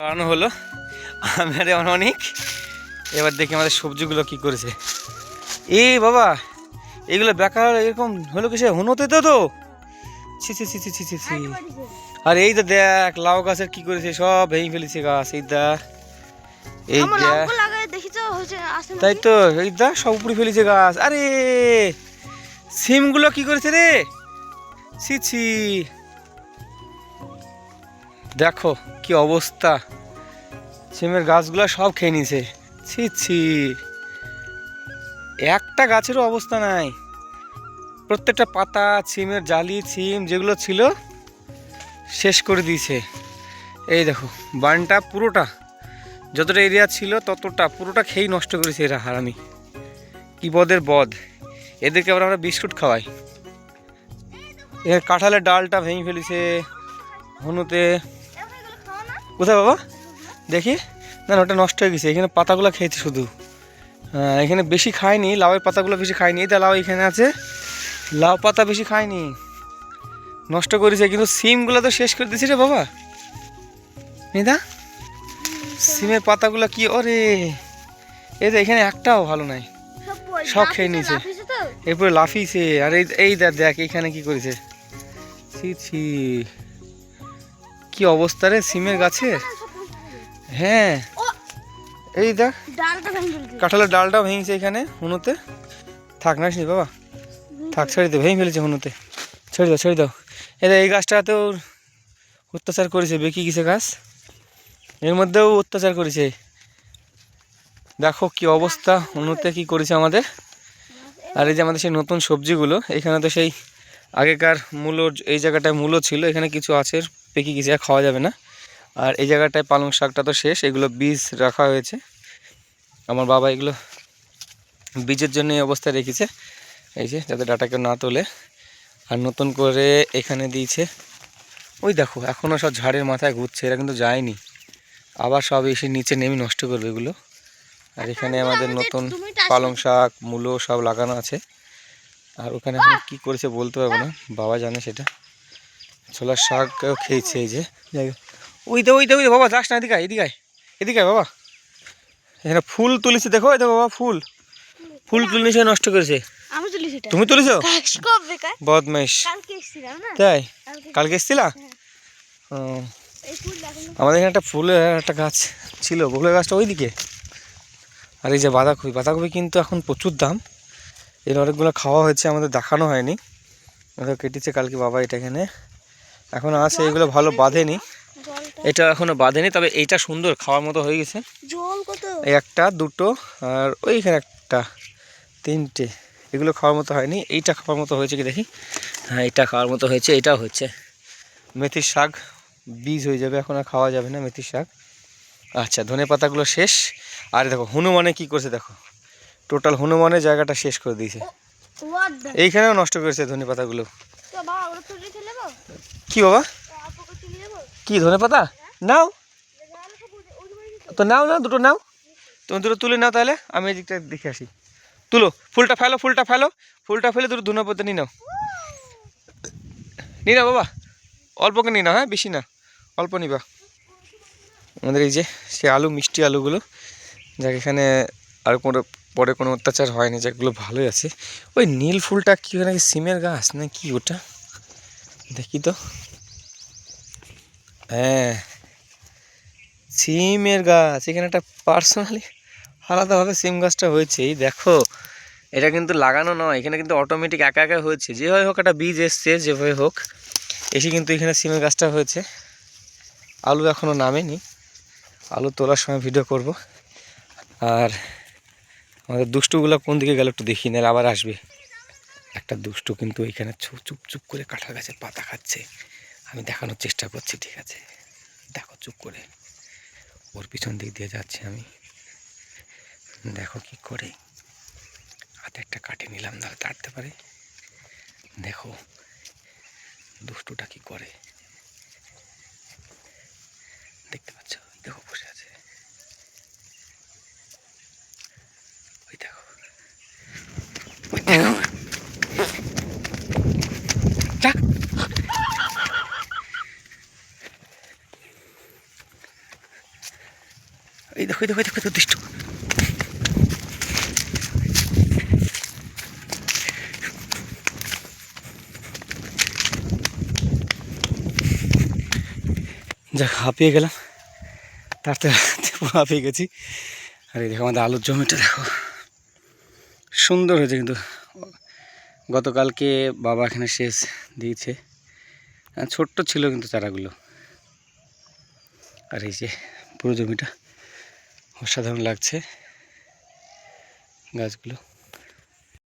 কারণ হলো আমাদের অনেক। এবার দেখি আমাদের সবজিগুলো কি করেছে। এই বাবা, এগুলো বেকার এরকম হলো কিসে? হুনোতে তো ছি ছি ছি ছি ছি ছি ছি। আর এই তো দেখ লাউ গাছের কি করেছে, সব ভেঙে ফেলেছে গাছ। এই দা, এই দেখ, তাই তো এই দা সব উপরে ফেলেছে গাছ। আরে সিমগুলো কি করেছে রে? ছি ছি, দেখো কি অবস্থা, সিমের গাছগুলো সব খেয়ে নিছে। ছি ছি, একটা গাছেরও অবস্থা নাই। প্রত্যেকটা পাতা সিমের জালি সিম যেগুলো ছিল শেষ করে দিয়েছে। এই দেখো বানটা পুরোটা, যতটা এরিয়া ছিল ততটা পুরোটা খেয়েই নষ্ট করেছে এরা হারামি। কি বদের বদ, এদেরকে আবার আমরা বিস্কুট খাওয়াই। এর কাঁঠালের ডালটা ভেঙে ফেলেছে হনুতে। কোথায় বাবা দেখি? না ওটা নষ্ট হয়ে গেছে, এখানে পাতাগুলো খেয়েছে শুধু। এখানে বেশি খায়নি, লাউয়ের পাতাগুলো বেশি খায়নি। এটা লাউ এখানে আছে, লাউ পাতা বেশি খায়নি, নষ্ট করেছে। কিন্তু সিমগুলো তো শেষ করে দিয়েছে রে বাবা। নিদা সিমের পাতাগুলো কি, ওরে এই যে এখানে একটাও ভালো নাই, সব খেয়ে নিয়েছে। এরপরে লাফিয়েছে। আর এই দেখ এখানে কি করেছে। ছি ছি, কি অবস্থা রে সিমের গাছে। হ্যাঁ এই দেখ কাঁঠালের ডালটাও ভেঙেছে এখানে হুনুতে। থাক না নি বাবা, থাক, ছেড়ে দে, ভেঙে ফেলেছে হুনুতে। ছেড়ে দাও ছেড়ে দাও। এই গাছটাতেও অত্যাচার করেছে, বেঁকে গেছে গাছ, এর মধ্যেও অত্যাচার করেছে। দেখো কি অবস্থা হুনুতে কি করেছে আমাদের। আর এই যে আমাদের সেই নতুন সবজিগুলো, এখানে তো সেই আগেকার মূলো, এই জায়গাটায় মূলো ছিল, এখানে কিছু আছে পেকে গেছে, আর খাওয়া যাবে না। আর এই জায়গাটায় পালং শাকটা তো শেষ, এগুলো বীজ রাখা হয়েছে। আমার বাবা এগুলো বীজের জন্য এই অবস্থায় রেখেছে, এই যে যাতে ডাটাকে না তোলে। আর নতুন করে এখানে দিয়েছে। ওই দেখো এখনও সব ঝাড়ের মাথায় ঘুরছে, এরা কিন্তু যায়নি, আবার সব এসে নিচে নেমে নষ্ট করবে এগুলো। আর এখানে আমাদের নতুন পালং শাক মূলো সব লাগানো আছে। আর ওখানে এখন কী করেছে বলতে পারবো না, বাবা জানে সেটা। ছোলার শাকও খেয়েছে এই যে। ওই দে ওই দে ওই দে বাবা, যাস না, এদিকে এদিকে এদিকে বাবা। এখানে ফুল তুলেছে, দেখো এই দেখো বাবা, ফুল ফুল তুলে সে নষ্ট করেছে। তুমি তুলেছো? বদমাইশ। তাই কালকে এসেছিলা? আমাদের এখানে একটা ফুলের একটা গাছ ছিল, ফুলের গাছটা ওইদিকে। আর এই যে বাঁধাকপি, বাঁধাকপি কিন্তু এখন প্রচুর দাম। এর অনেকগুলো খাওয়া হয়েছে, আমাদের দেখানো হয়নি, ওটা কেটেছে কালকে বাবা। এটা এখানে এখন আছে, এগুলো ভালো বাঁধেনি, এটা এখনো বাঁধেনি, তবে এইটা সুন্দর খাওয়ার মতো হয়ে গেছে। এই একটা দুটো আর ওইখানে একটা তিনটে, এগুলো খাওয়ার মতো হয়নি। এইটা খাওয়ার মতো হয়েছে কি দেখি, হ্যাঁ এটা খাওয়ার মতো হয়েছে, এটাও হচ্ছে। মেথির শাক বীজ হয়ে যাবে, এখন আর খাওয়া যাবে না মেথির শাক। আচ্ছা ধনে পাতাগুলো শেষ। আর দেখো হনুমানে কি করছে দেখো, টোটাল হনুমানের জায়গাটা শেষ করে দিয়েছে। এইখানেও নষ্ট করেছে ধনে পাতাগুলো। কি বাবা, কি ধনে পাতা? নাও তো, নাও না দুটো নাও, তুমি দুটো তুলে নাও, তাহলে আমি এই দিকটা দেখে আসি। তুলো, ফুলটা ফেলো, ফুলটা ফেলো, ফুলটা ফেলে দুটো ধনে পাতা নিয়ে নাও, নিয়ে নাও বাবা, অল্পকে নিয়ে নাও, হ্যাঁ বেশি না, অল্প নিবা। আমাদের এই যে সে আলু, মিষ্টি আলুগুলো, যাক এখানে আর কোনো পরে কোনো অত্যাচার হয়নি, যেগুলো ভালোই আছে। ওই নীল ফুলটা কি হয় নাকি, সিমের গাছ না কি ওটা, দেখি তো। হ্যাঁ সিমের গাছ, এখানে একটা পার্সোনালি আলাদাভাবে সিম গাছটা হয়েছে। এই দেখো এটা কিন্তু লাগানো নয়, এখানে কিন্তু অটোমেটিক একা একা হয়েছে, যেভাবে হোক একটা বীজ এসছে, যেভাবে হোক এসে কিন্তু এখানে সিমের গাছটা হয়েছে। আলু এখনও নামেনি, আলু তোলার সময় ভিডিও করব। আর আমাদের দুষ্টুগুলো কোন দিকে গেল একটু দেখি, না আবার আসবে। একটা দুষ্টু কিন্তু এখানে চুপ চুপ করে কাঁঠাল গাছের পাতা খাচ্ছে, আমি দেখানোর চেষ্টা করছি, ঠিক আছে দেখো চুপ করে, ওর পিছন দিক দিয়ে যাচ্ছি আমি, দেখো কি করে। হাতে একটা কাটে নিলাম, ধরে তাড়তে পারে। দেখো দুষ্টুটা কি করে, দেখতে পাচ্ছ, দেখো বসে আছে, ওই দেখো ওই দেখো, এই দেখো এই দেখো এই দেখো দুষ্ট। যাক, হাঁপিয়ে গেলাম, তাড়াতাড়ি হাঁপিয়ে গেছি। আর এই দেখো আমাদের আলুর জমিটা দেখো, সুন্দর হয়েছে। কিন্তু গতকালকে বাবা এখানে সেচ দিয়েছে, ছোট্ট ছিল কিন্তু চারাগুলো। আর এই যে পুরো জমিটা অসাধারণ লাগছে গাছগুলো।